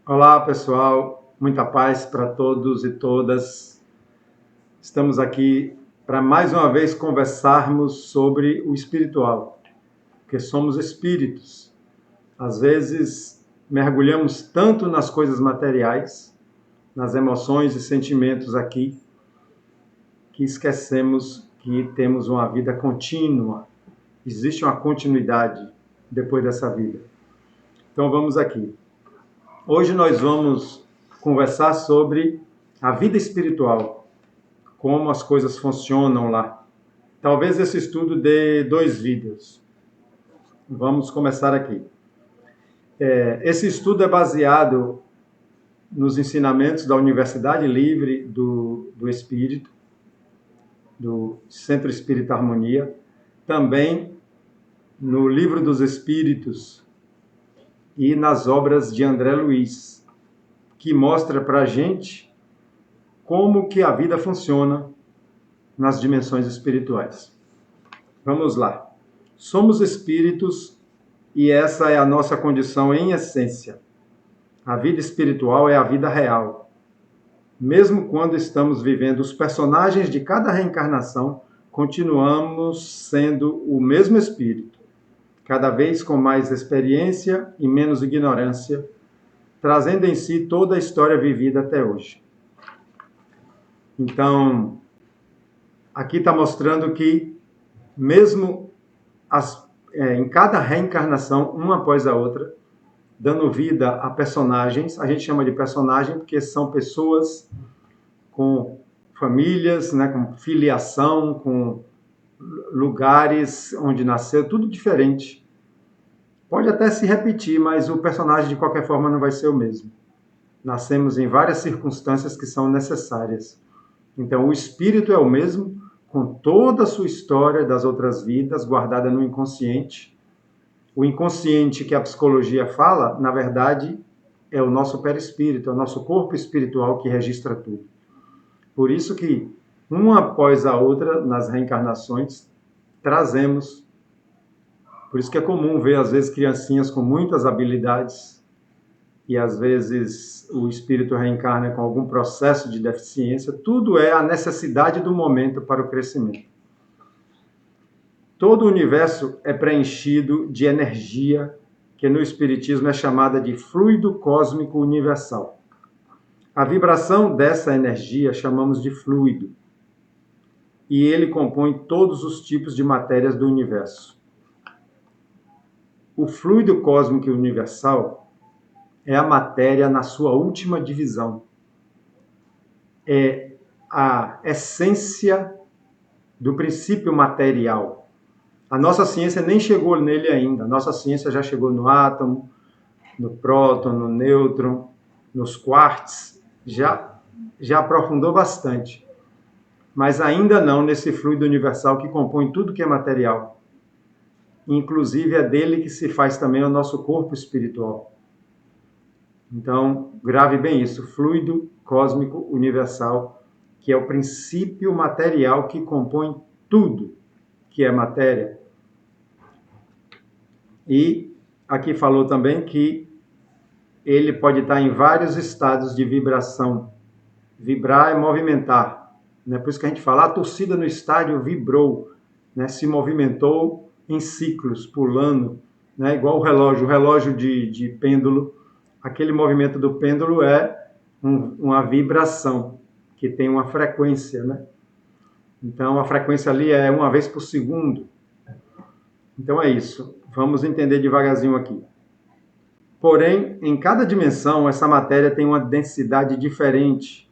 Olá, pessoal. Muita paz para todos e todas. Estamos aqui para mais uma vez conversarmos sobre o espiritual, porque somos espíritos. Às vezes mergulhamos tanto nas coisas materiais, nas emoções e sentimentos aqui, que esquecemos que temos uma vida contínua. Existe uma continuidade depois dessa vida. Então vamos aqui. Hoje nós vamos conversar sobre a vida espiritual, como as coisas funcionam lá. Talvez esse estudo dê 2 vídeos. Vamos começar aqui. Esse estudo é baseado nos ensinamentos da Universidade Livre do Espírito, do Centro Espírita Harmonia, também no Livro dos Espíritos e nas obras de André Luiz, que mostra para a gente como que a vida funciona nas dimensões espirituais. Vamos lá. Somos espíritos e essa é a nossa condição em essência. A vida espiritual é a vida real. Mesmo quando estamos vivendo os personagens de cada reencarnação, continuamos sendo o mesmo espírito, cada vez com mais experiência e menos ignorância, trazendo em si toda a história vivida até hoje. Então, aqui está mostrando que, mesmo em cada reencarnação, uma após a outra, dando vida a personagens, a gente chama de personagem porque são pessoas com famílias, né, com filiação, com lugares onde nasceu, tudo diferente. Pode até se repetir, mas o personagem de qualquer forma não vai ser o mesmo. Nascemos em várias circunstâncias que são necessárias. Então, o espírito é o mesmo, com toda a sua história das outras vidas guardada no inconsciente. O inconsciente que a psicologia fala, na verdade, é o nosso perispírito, é o nosso corpo espiritual que registra tudo. Por isso que, uma após a outra, nas reencarnações, trazemos. Por isso que é comum ver, às vezes, criancinhas com muitas habilidades e, às vezes, o espírito reencarna com algum processo de deficiência. Tudo é a necessidade do momento para o crescimento. Todo o universo é preenchido de energia, que no Espiritismo é chamada de fluido cósmico universal. A vibração dessa energia chamamos de fluido, e ele compõe todos os tipos de matérias do universo. O fluido cósmico universal é a matéria na sua última divisão. É a essência do princípio material. A nossa ciência nem chegou nele ainda. A nossa ciência já chegou no átomo, no próton, no nêutron, nos quarks. Já aprofundou bastante. Mas ainda não nesse fluido universal que compõe tudo que é material. Inclusive é dele que se faz também o nosso corpo espiritual. Então, grave bem isso, fluido cósmico universal, que é o princípio material que compõe tudo que é matéria. E aqui falou também que ele pode estar em vários estados de vibração. Vibrar é movimentar, né? Por isso que a gente fala, a torcida no estádio vibrou, né? Se movimentou em ciclos, pulando, né? Igual o relógio de pêndulo. Aquele movimento do pêndulo é uma vibração, que tem uma frequência, né? Então, a frequência ali é 1 vez por segundo. Então, é isso. Vamos entender devagarzinho aqui. Porém, em cada dimensão, essa matéria tem uma densidade diferente.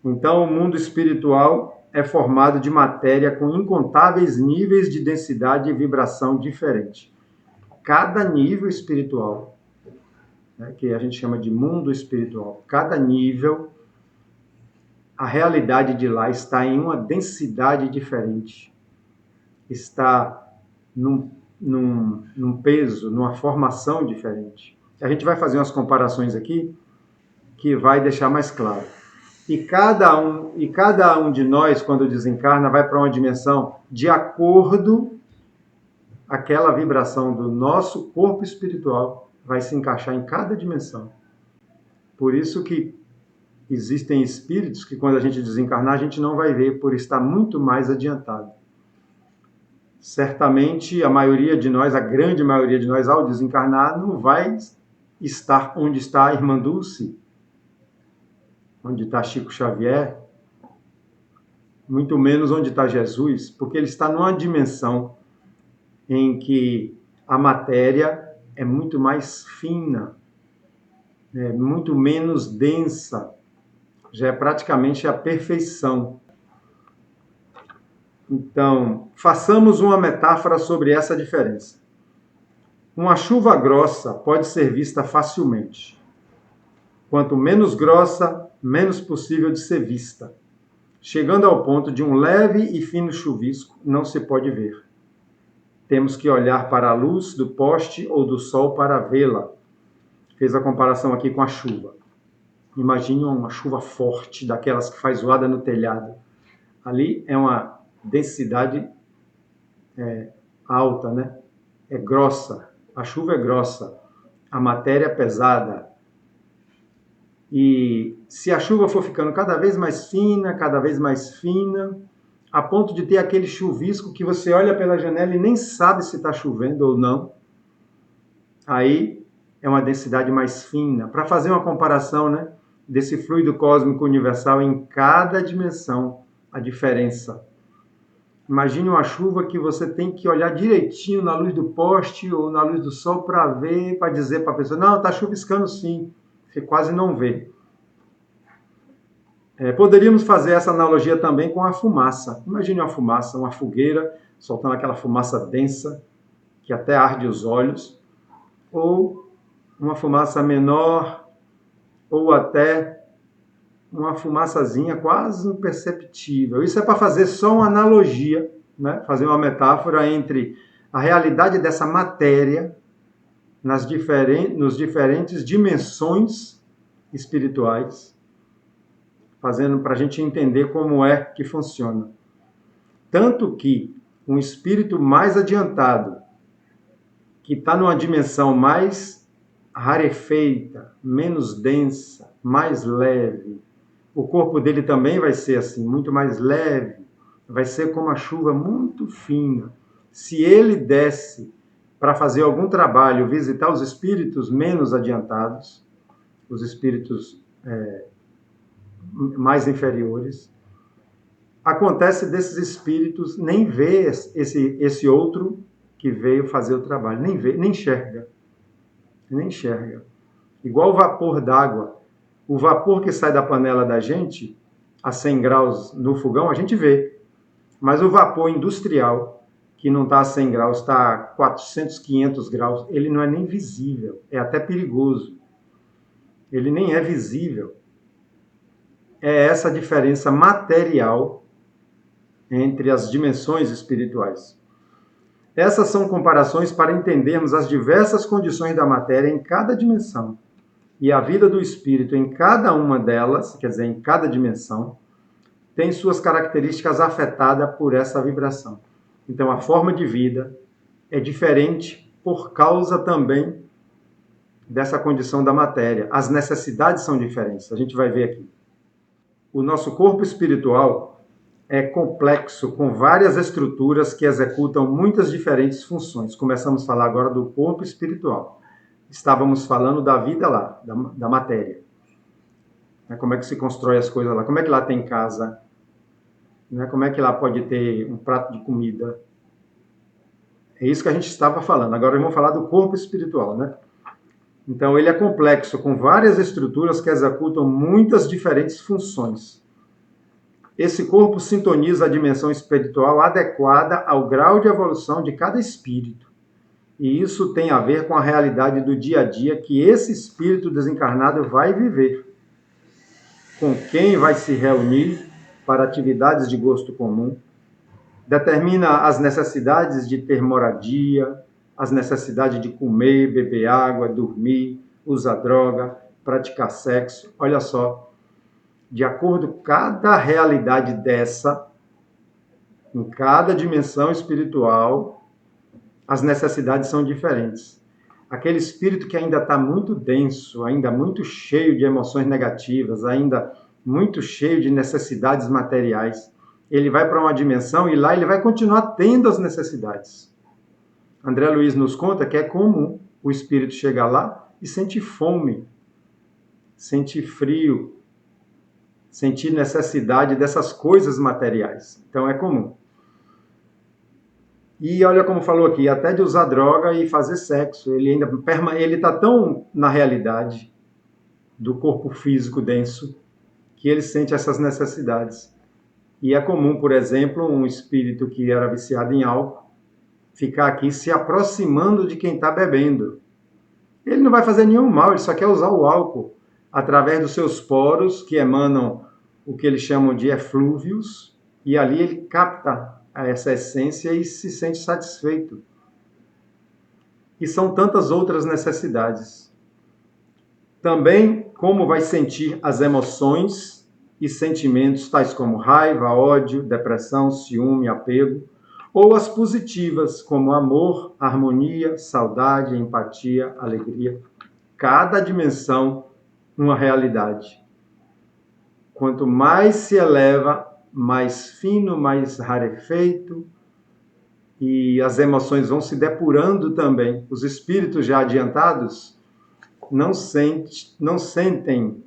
Então, o mundo espiritual é formado de matéria com incontáveis níveis de densidade e vibração diferente. Cada nível espiritual, né, que a gente chama de mundo espiritual, cada nível, a realidade de lá está em uma densidade diferente. Está num peso, numa formação diferente. A gente vai fazer umas comparações aqui que vai deixar mais claro. E cada um de nós, quando desencarna, vai para uma dimensão de acordo aquela vibração do nosso corpo espiritual vai se encaixar em cada dimensão. Por isso que existem espíritos que quando a gente desencarnar, a gente não vai ver, por estar muito mais adiantado. Certamente a maioria de nós, a grande maioria de nós, ao desencarnar, não vai estar onde está a irmã Dulce, onde está Chico Xavier, muito menos onde está Jesus, porque ele está numa dimensão em que a matéria é muito mais fina, muito menos densa, já é praticamente a perfeição. Então, façamos uma metáfora sobre essa diferença. Uma chuva grossa pode ser vista facilmente. Quanto menos grossa, menos possível de ser vista. Chegando ao ponto de um leve e fino chuvisco, não se pode ver. Temos que olhar para a luz do poste ou do sol para vê-la. Fez a comparação aqui com a chuva. Imagine uma chuva forte, daquelas que faz zoada no telhado. Ali é uma densidade alta, né? É grossa. A chuva é grossa. A matéria é pesada. E se a chuva for ficando cada vez mais fina, a ponto de ter aquele chuvisco que você olha pela janela e nem sabe se está chovendo ou não, aí é uma densidade mais fina. Para fazer uma comparação, né, desse fluido cósmico universal em cada dimensão, a diferença. Imagine uma chuva que você tem que olhar direitinho na luz do poste ou na luz do sol para ver, para dizer para a pessoa, não, está chuviscando sim. Você quase não vê. Poderíamos fazer essa analogia também com a fumaça. Imagine uma fumaça, uma fogueira, soltando aquela fumaça densa, que até arde os olhos, ou uma fumaça menor, ou até uma fumaçazinha quase imperceptível. Isso é para fazer só uma analogia, né? Fazer uma metáfora entre a realidade dessa matéria nos diferentes dimensões espirituais, fazendo para a gente entender como é que funciona. Tanto que um espírito mais adiantado, que está numa dimensão mais rarefeita, menos densa, mais leve, o corpo dele também vai ser assim, muito mais leve, vai ser como a chuva muito fina. Se ele desce para fazer algum trabalho, visitar os espíritos menos adiantados, os espíritos mais inferiores, acontece desses espíritos nem ver esse outro que veio fazer o trabalho, nem vê, nem enxerga. Nem enxerga. Igual o vapor d'água. O vapor que sai da panela da gente, a 100 graus no fogão, a gente vê. Mas o vapor industrial, que não está a 100 graus, está a 400, 500 graus, ele não é nem visível. É até perigoso. Ele nem é visível. É essa diferença material entre as dimensões espirituais. Essas são comparações para entendermos as diversas condições da matéria em cada dimensão e a vida do espírito em cada uma delas, quer dizer, em cada dimensão, tem suas características afetadas por essa vibração. Então, a forma de vida é diferente por causa também dessa condição da matéria. As necessidades são diferentes, a gente vai ver aqui. O nosso corpo espiritual é complexo, com várias estruturas que executam muitas diferentes funções. Começamos a falar agora do corpo espiritual. Estávamos falando da vida lá, da matéria. Como é que se constrói as coisas lá? Como é que lá tem casa? Como é que lá pode ter um prato de comida? É isso que a gente estava falando. Agora vamos falar do corpo espiritual, né? Então, ele é complexo, com várias estruturas que executam muitas diferentes funções. Esse corpo sintoniza a dimensão espiritual adequada ao grau de evolução de cada espírito. E isso tem a ver com a realidade do dia a dia que esse espírito desencarnado vai viver. Com quem vai se reunir para atividades de gosto comum. Determina as necessidades de ter moradia, as necessidades de comer, beber água, dormir, usar droga, praticar sexo. Olha só. De acordo com cada realidade dessa, em cada dimensão espiritual, as necessidades são diferentes. aquele espírito que ainda está muito denso, ainda muito cheio de emoções negativas, ainda muito cheio de necessidades materiais, ele vai para uma dimensão e lá ele vai continuar tendo as necessidades. André Luiz nos conta que é comum o espírito chegar lá e sentir fome, sentir frio, sentir necessidade dessas coisas materiais. Então é comum. E olha como falou aqui, até de usar droga e fazer sexo. Ele está tão na realidade do corpo físico denso que ele sente essas necessidades. E é comum, por exemplo, um espírito que era viciado em álcool ficar aqui se aproximando de quem está bebendo. Ele não vai fazer nenhum mal, ele só quer usar o álcool através dos seus poros que emanam o que eles chamam de eflúvios, e ali ele capta essa essência e se sente satisfeito. E são tantas outras necessidades. Também como vai sentir as emoções e sentimentos tais como raiva, ódio, depressão, ciúme, apego, ou as positivas como amor, harmonia, saudade, empatia, alegria. Cada dimensão uma realidade. Quanto mais se eleva, mais fino, mais rarefeito, e as emoções vão se depurando também. Os espíritos já adiantados não sentem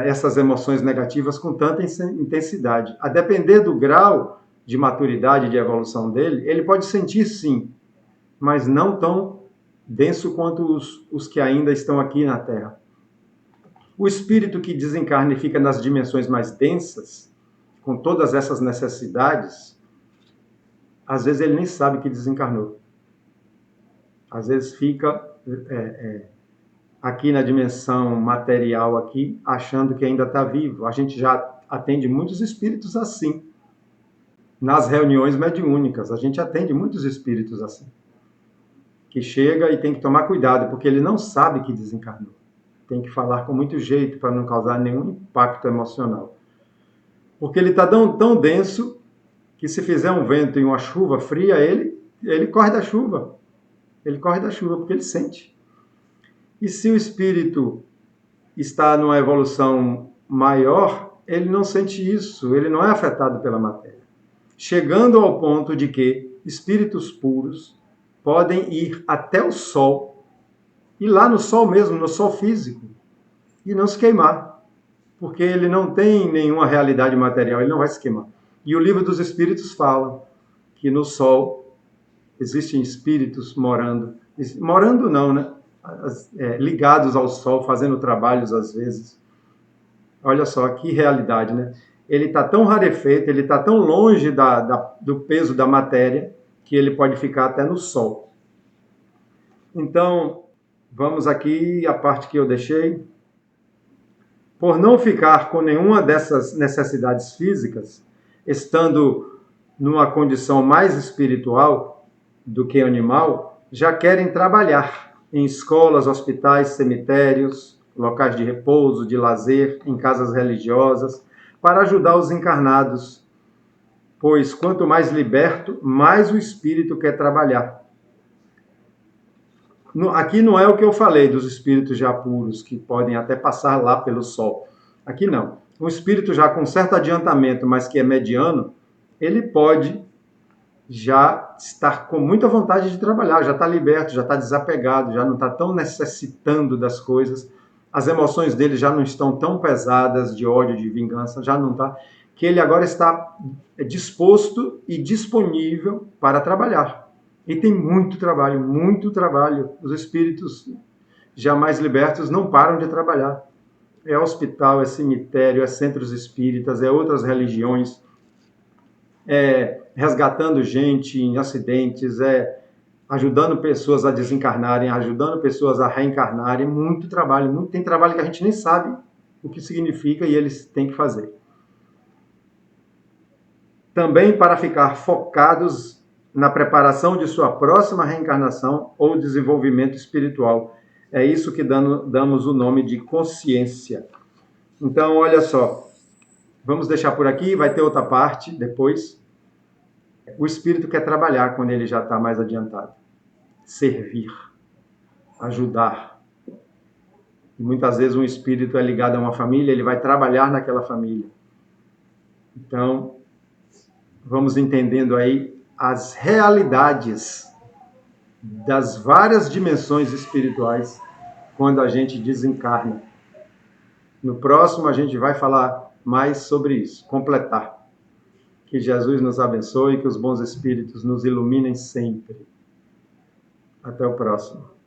essas emoções negativas com tanta intensidade. A depender do grau de maturidade, de evolução dele, ele pode sentir sim, mas não tão denso quanto os que ainda estão aqui na Terra. O espírito que desencarna e fica nas dimensões mais densas, com todas essas necessidades, às vezes ele nem sabe que desencarnou. Às vezes fica aqui na dimensão material, aqui, achando que ainda está vivo. A gente já atende muitos espíritos assim. Nas reuniões mediúnicas, a gente atende muitos espíritos assim. Que chega e tem que tomar cuidado, porque ele não sabe que desencarnou. Tem que falar com muito jeito para não causar nenhum impacto emocional. Porque ele está tão denso que se fizer um vento e uma chuva fria, ele corre da chuva. Ele corre da chuva porque ele sente. E se o espírito está numa evolução maior, ele não sente isso, ele não é afetado pela matéria. Chegando ao ponto de que espíritos puros podem ir até o Sol, e lá no Sol mesmo, no Sol físico, e não se queimar, porque ele não tem nenhuma realidade material, ele não vai se queimar. E o Livro dos Espíritos fala que no Sol existem espíritos morando não, né? Ligados ao Sol, fazendo trabalhos às vezes. Olha só que realidade, né? Ele está tão rarefeito, ele está tão longe do peso da matéria, que ele pode ficar até no Sol. Então, vamos aqui a parte que eu deixei. Por não ficar com nenhuma dessas necessidades físicas, estando numa condição mais espiritual do que animal, já querem trabalhar em escolas, hospitais, cemitérios, locais de repouso, de lazer, em casas religiosas, para ajudar os encarnados, pois quanto mais liberto, mais o espírito quer trabalhar. Aqui não é o que eu falei dos espíritos já puros, que podem até passar lá pelo Sol. Aqui não. Um espírito já com certo adiantamento, mas que é mediano, ele pode já estar com muita vontade de trabalhar, já está liberto, já está desapegado, já não está tão necessitando das coisas, as emoções dele já não estão tão pesadas de ódio, de vingança, já não está, que ele agora está disposto e disponível para trabalhar. E tem muito trabalho, muito trabalho. Os espíritos jamais libertos não param de trabalhar. É hospital, é cemitério, é centros espíritas, é outras religiões, resgatando gente em acidentes, ajudando pessoas a desencarnarem, ajudando pessoas a reencarnarem. Muito trabalho, tem trabalho que a gente nem sabe o que significa e eles têm que fazer. Também para ficar focados na preparação de sua próxima reencarnação ou desenvolvimento espiritual. É isso que damos o nome de consciência. Então, olha só, vamos deixar por aqui, vai ter outra parte depois. O espírito quer trabalhar quando ele já está mais adiantado. servir, ajudar. E muitas vezes um espírito é ligado a uma família, ele vai trabalhar naquela família. Então, vamos entendendo aí as realidades das várias dimensões espirituais quando a gente desencarna. No próximo a gente vai falar mais sobre isso, completar. Que Jesus nos abençoe e que os bons espíritos nos iluminem sempre. Até o próximo.